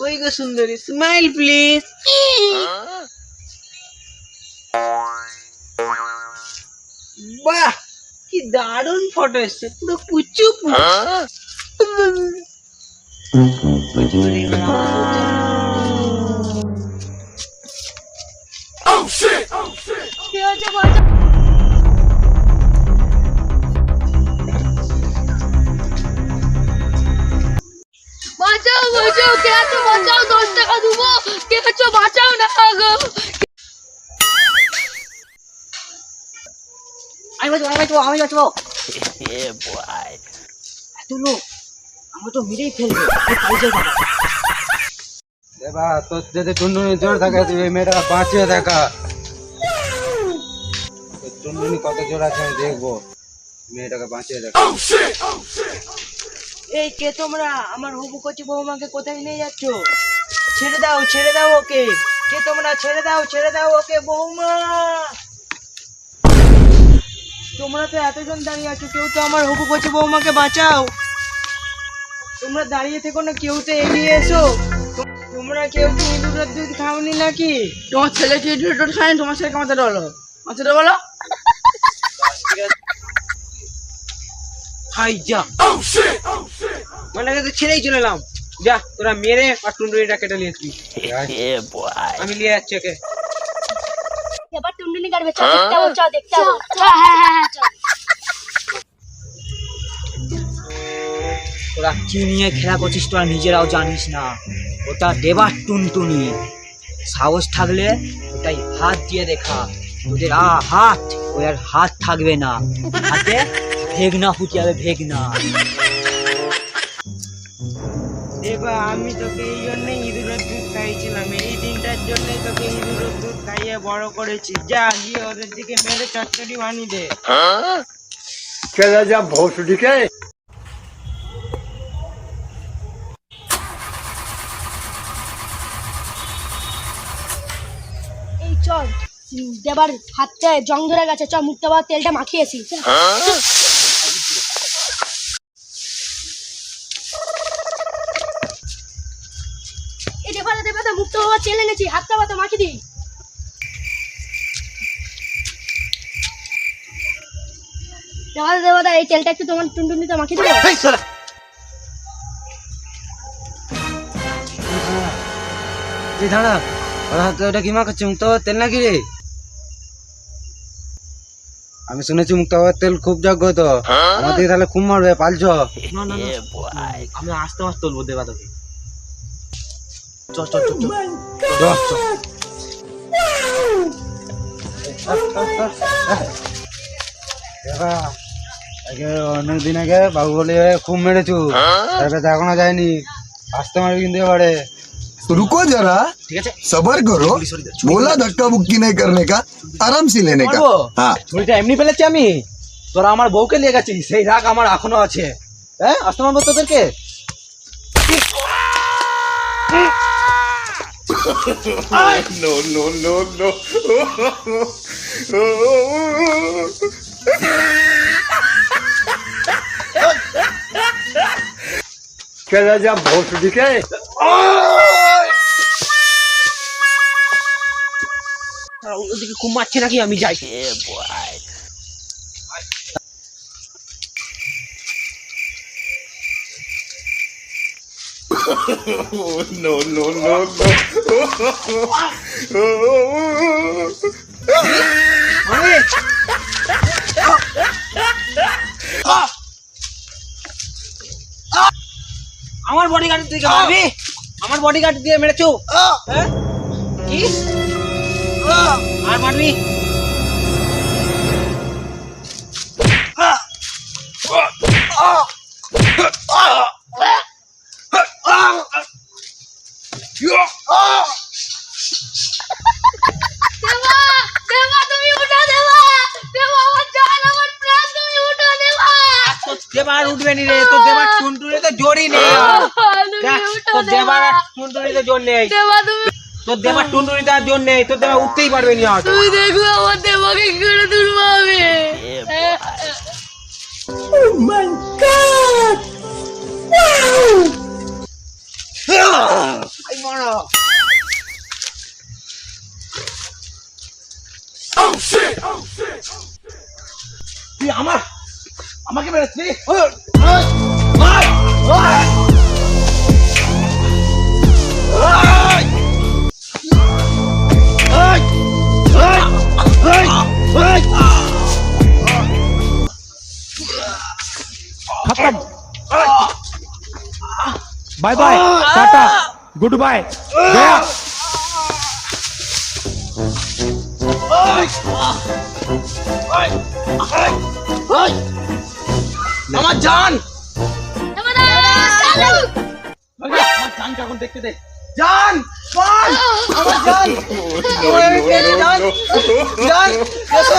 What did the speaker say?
ওই গো সুন্দরী, smile please. বাহ, কি দারুণ ফটো এসছে, পুরো পুচু বাঁচাও বাঁচাও, কে আছো বাঁচাও, 10 টাকা দেবো, কে আছো বাঁচাও না গো। আমি বাঁচবো। এত লোক, আমরা তো মেরেই ফেলবো। দেবা তোর যদি টুনটুনি জোর থাকে তুই এই মেয়েটা বাঁচিয়ে দেখা। টুনটুনি কত জোর আছে আমি দেখবো, মেয়েটাকে বাঁচিয়ে দেখা। এই কে তোমরা? আমার হবু কচি বৌমাকে কোথায় নিয়ে যাচ্ছ? ছেড়ে দাও ওকে। কে তোমরা? ছেড়ে দাও ওকে বৌমা। তোমরা তো এতজন দাঁড়িয়ে আছো, কেউ তো আমার হবু কচি বৌমাকে বাঁচাও। তোমরা দাঁড়িয়ে থেকো না, কেউ তো এগিয়ে এসো। তোমরা কেউ কি ইঁদুরের দুধ খাওনি নাকি? তোমার ছেলে কি ইঁদুর খায়নি? তোমার ছেলেকে মাথাটা বলো, মাথাটা বলো। হাই যা, মানে তো ছেড়েই চলে এলাম। যা তোরা মেরে আর টুনটুনিটা কেটে নিয়ে আসবি। আমি নিয়ে যাচ্ছি ওকে। এবার টুনটুনি কাটবে, চল দেখতে যাবো। হ্যাঁ চল। তোরা কি নিয়ে খেলা করছিস তোরা নিজেরাও জানিস না। ওটা দেবার টুনটুনি, সাহস থাকলে ওটাই হাত দিয়ে দেখা। ওদের হাত, ওই আর হাত থাকবে না, হাতে ভেগনা ফুটে যাবে, ভেগনা। এবার আমি তোকে এই জন্য ইঁদুরের দুধ খাইয়েছিলাম, এই দিনটার জন্য তোকে ইঁদুরের দুধ খাইয়ে বড় করেছি। যা গিয়ে ওদের দিকে মেরে চচ্চড়ি বানিয়ে দে। চলে যা ভোসডিকে। এই চল, দেবার হাতে জং ধরে গেছে, চল মুখটা বা তেলটা মাখিয়েছি। এই দেবা মুখটা বাবা তেল এনেছি, হাতটা বাবা মাখি দি। দেবা এই তেলটা একটু তোমার টুনটুনিতে মাখি দিও। দাঁড়া, ওর হাতে ওটা কি মাখাচ্ছে? মুক্তাবাদ তেল নাকি রে? আমি শুনেছি মুক্তাবাদ তেল খুব জাগ্রত, আমাদের তাহলে খুব মারবে, পালছ। আমি আস্তে আস্তে তুলবো দেবা তোকে। অনেকদিন আগে বাবু বলে খুব মেরেছু, এখনো যায়নি, আসতে মারবি কিন্তু এবারে। रुको जरा, सबर करो, बोला धक्का बुक्की नहीं करने का, आराम से लेने का। हाँ ছুরিটা এমনি ফেলেছি আমি, তোরা আমার বউকে নিয়ে গেছিস, সেই রাগ আমার এখনো আছে। হ্যাঁ, আসতে মারবো তোদেরকে। नो नो नो नो চলে যা ভোসডিকে। ওদিকে খুব মারছে নাকি, আমি যাই। नो नो नो नो আমার বডিগার্ড দিকে মারবি? আমার বডিগার্ড দিয়ে মেরেছো? হ্যাঁ কি আর মারবি? দেবার উঠবে নি রে, তো দেবার টুনটুনি তো জোরই নেই। তো দেবার টুনটুনি তো জোর নেই, তোর দেবার টুনটুনি তো আর জোর নেই, তোর দেবা উঠতেই পারবে নি। আর তুই দেখো আমার দেবাকে কি করে তুলবো আমি। Oh my God! তুই আমাকে মেরেছিস खत्म bye bye tata goodbye गया আমার জান চালু আমার জানকে এখন দেখতে দে জান জান আমার জান জান জান এসো